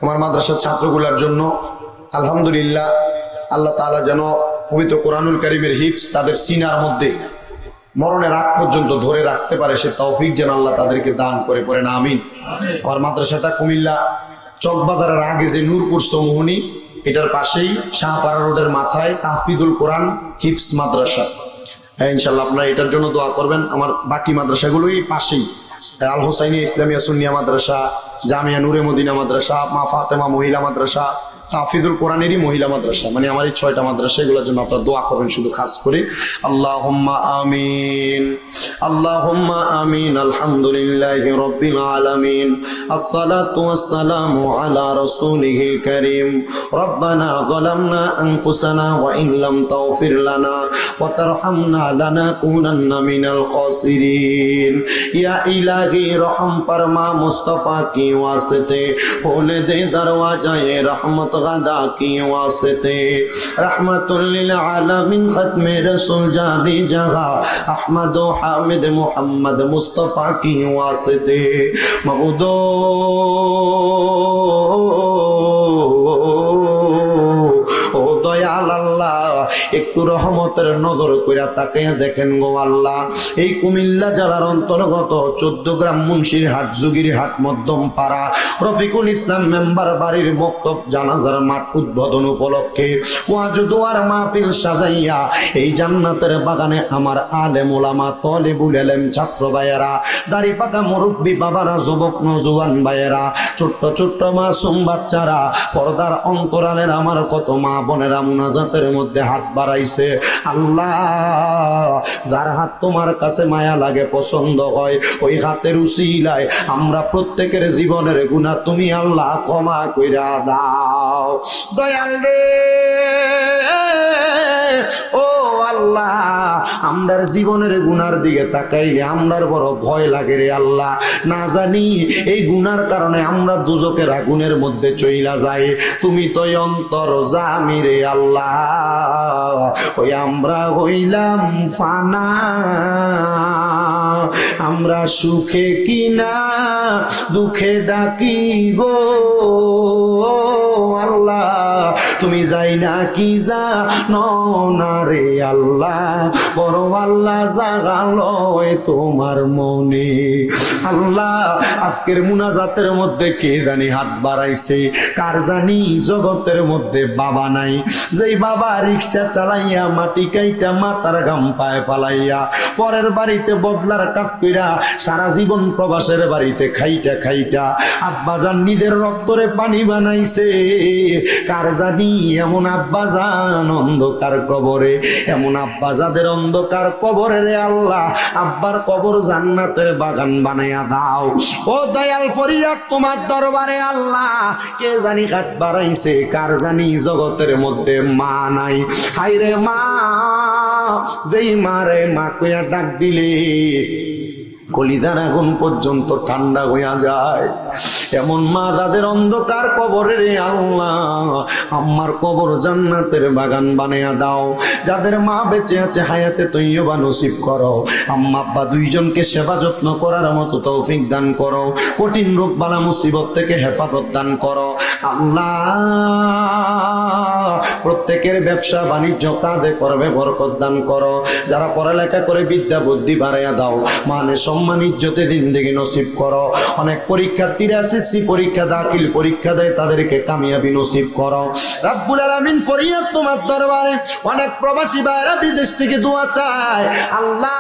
আমার মাদ্রাসার ছাত্রগুলোর জন্য। আলহামদুলিল্লাহ আল্লাহ তাআলা যেন পবিত্র কোরআনুল কারীমের হিফজ তাদের সিনার মধ্যে মরণের আগ পর্যন্ত ধরে রাখতে পারে, সে তৌফিক যেন আল্লাহ তাদেরকে দান করে পড়েন আমিন। আমার মাদ্রাসাটা কুমিল্লা চকবাজারের আগে যে নূরপুর সমুহনী, এটার পাশেই শাহপাড়া রোডের মাথায় তাহফিজুল কোরআন হিফজ মাদ্রাসা। ইনশাল্লাহ আপনারা এটার জন্য দোয়া করবেন। আমার বাকি মাদ্রাসাগুলোই পাশেই, আল হোসাইনী ইসলামিয়া সুন্নিয়া মাদ্রাসা, জামিয়া নূরে মদিনা মাদ্রাসা, মা ফাতেমা মহিলা মাদ্রাসা, তাহফিজুল কোরআনেরই মহিলা মাদ্রাসা, মানে আমার এই 6টা মাদ্রাসা, এগুলোর জন্য আপনারা দোয়া করবেন শুধু খাস করে। আল্লাহুম্মা আমিন আল্লাহুম্মা আমিন। আলহামদুলিল্লাহি রাব্বিল আলামিন, আসসালাতু ওয়াসসালামু আলা রাসূলিহিল কারীম। রব্বানা যালামনা আনফুসানা ওয়া ইন লাম তাগফির লানা ওয়া তারহামনা লানাকুনান্না মিনাল খাসিরিন। ইয়া ইলাহি রহম ফরমা মুস্তাফা কি ওয়াসিতে खोले दे दरवाजाए रहमत गदा की वास्ते रहमतुल लिल आलमीन खत्मे रसूल जारी जगह अहमद व हामिद मुहम्मद मुस्तफा की वास्ते मबूदो ও দয়াল আল্লাহ একটু রহমতের নজর কইরা তাকাইয়া দেখেন গো আল্লাহ, এই কুমিল্লা জেলার অন্তর্গত 14 গ্রাম মুন্সিরহাট যোগীরহাট মধ্যম পাড়া রফিকুল ইসলাম মেম্বার বাড়ির বক্তব্য জানাজার মাঠ উদ্বোধন উপলক্ষে ওয়াজ দোয়ার মাহফিল সাজাইয়া এই জান্নাতের বাগানে আমার আলেম ওলামা তলেবুল ইলম ছাত্র ভাইয়েরা, দাড়ি পাকা মুরব্বী বাবারা, যুবক নওজোয়ান ভাইয়েরা, ছোট্ট ছোট্ট মাসুম বাচ্চারা, পর্দার অন্তরালের আমার কত মা বোনেরা মুনাজাতের মধ্যে হাত বাড়াইছে। আল্লাহ যার হাত তোমার কাছে মায়া লাগে, পছন্দ হয়, ওই হাতের উসিলায় আমরা প্রত্যেকের জীবনের গুনাহ তুমি আল্লাহ ক্ষমা কইরা দাও দয়াল রে। ও আল্লাহ আমরার জীবনের গুনার দিকে তাকাইলে আমরার বড় ভয় লাগে রে আল্লাহ, না জানি এই গুনার কারণে আমরা দুজকের আগুনের মধ্যে চইলা যাই। তুমি তো অন্তর জামি রে আল্লাহ, ওই আমরা হইলাম ফানা, আমরা সুখে কিনা দুঃখে ডাকি গো আল্লাহ, তুমি যাই না কি জানো না রে আল্লাহ, বড় আল্লাহ জাগালো তোমার মনে। আল্লাহ আজকের মুনাজাতের মধ্যে কে জানি হাত বাড়াইছে, কার জানি জগতের মধ্যে বাবা নাই, যেই বাবা রিক্সা চালাইয়া মাটি কাইটা মাথার গাম পায়ে ফালাইয়া পরের বাড়িতে বদলার কাজ কইরা সারা জীবন প্রবাসের বাড়িতে খাইটা খাইটা আব্বাজান নিজের রক্তরে পানি বানাইছে। কার জানি এমন আব্বাজান অন্ধকার কবরে, এমন আব্বাজাদের অন্ধকার কবরে রে আল্লাহ, আব্বার কবর জান্নাতের বাগান বানাইয়া দাও। ও দয়াল ফরিয়াদ তোমার দরবারে আল্লাহ, কে জানি হাত বাড়াইছে, কার জানি জগতের মধ্যে মা নাই। হায়রে মা, যেই মারে মা কইয়া ডাক দিলে কলিজার আগুন পর্যন্ত ঠান্ডা হইয়া যায়, এমন মা যাদের অন্ধকার কবরে রে আল্লাহ, আম্মার কবর জান্নাতের বাগান বানাইয়া দাও। যাদের মা বেঁচে আছে হায়াতে তৈয়বা নসিব করো, আম্মা আব্বা দুইজনকে সেবা যত্ন করার মতো তৌফিক দান করো, কঠিন রোগ বালা মুসিবত থেকে হেফাজত দান করো আল্লাহ। প্রত্যেকের ব্যবসা বাণিজ্য কাজে করবে বরকত দান করো, যারা পড়ালেখা করে বিদ্যা বুদ্ধি বাড়াইয়া দাও, মানে সম্মান ইজ্জতে জিন্দেগি নসিব করো। অনেক পরীক্ষার্থীরা এসএসসি পরীক্ষা দাখিল পরীক্ষা দেয়, তাদেরকে কামিয়াবি নসিব করো রব্বুল আলামিন। ফরিয়াদ তোমার দরবারে, অনেক প্রবাসী ভাইরা বিদেশ থেকে দোয়া চায় আল্লাহ।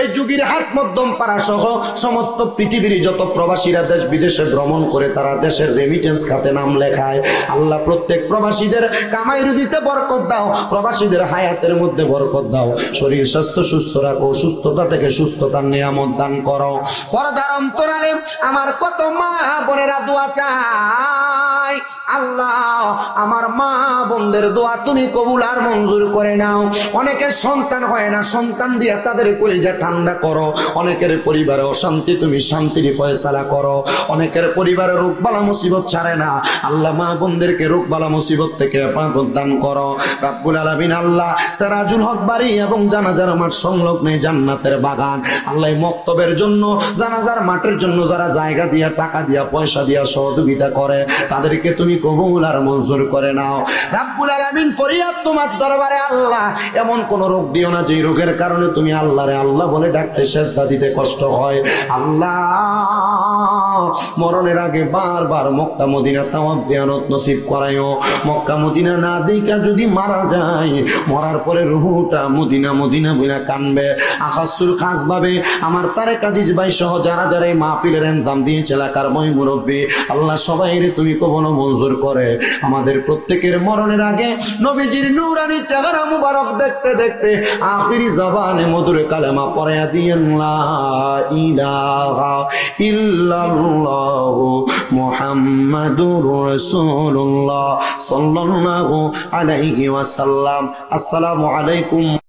এই যুগের হাট মধ্যম পাড়া সহ সমস্ত পৃথিবীর যত প্রবাসীরা দেশ বিদেশে ভ্রমণ করে তারা দেশের রেমিটেন্স খাতে নাম লেখায় আল্লাহ, প্রত্যেক প্রবাসীদের কামাই রুজিতে বরকত দাও, প্রবাসীদের হায়াতের মধ্যে বরকত দাও, শরীর স্বাস্থ্য সুস্থ রাখো, সুস্থতা থেকে সুস্থতার নিয়ামত দান করো। পর্দার অন্তরালে আমার কত মা বোনেরা দোয়া চায় আল্লাহ, আমার মা বোনদের দোয়া তুমি কবুল আর মঞ্জুর করে নাও। অনেকের সন্তান হয় না, সন্তান দিয়া তাদের কলিজা ঠান্ডা করো। অনেকের পরিবারে অশান্তি, তুমি শান্তির ফয়সালা করো। অনেকের পরিবারে রোগ বালা মুসিবত ছাড়ে না আল্লাহ, মা বোনদেরকে রোগ বালা মুসিবত থেকে হেফাজত দান করো রব্বুল আলামিন। আল্লাহ সিরাজুল হক বাড়ি এবং জানাজার মাঠ সংলগ্ন জান্নাতের বাগান আল্লাহ, মক্তবের জন্য জানাজার মাঠের জন্য যারা জায়গা দিয়া টাকা দিয়া পয়সা দিয়া সহযোগিতা করে তাদেরকে তুমি কবুল আর মঞ্জুর করে নাও রব্বুল আলামিন। ফরিয়াদ তোমার দরবারে আল্লাহ, এমন কোন রোগ দিও না যে রোগের কারণে তুমি আল্লাহরে আল্লাহ বলে ডাকতে সেজদা দিতে কষ্ট হয় আল্লাহ। মরণের আগে বারবার মক্কা মদিনা তাওয়াফ জিয়ারত নসিব করায়ও। মক্কা মদিনা না দেখা যদি মারা যায়, মরার পরে রুহুটা মদিনা মদিনা বইনা কানবে। আখাসুল খাস ভাবে আমার তারেক আজিজ ভাই সহ যারা যারা এই মাহফিলের ইন্তজাম দিয়েছে এলাকার মই মুরব্বী আল্লাহ, সবাই তুমি কবুল মঞ্জুর করে। আমাদের প্রত্যেকের মরণের আগে নবীজির নূরানি চেহারা মুবারক দেখতে দেখতে আখিরি জবানে মধুর কালেমা পড়ায়া দিয়েন লা ইলাহা ইল্লাল্লাহু মুহাম্মাদুর রাসূলুল্লাহ সাল্লাল্লাহু আলাইহি ওয়াসাল্লাম। আসসালামু আলাইকুম।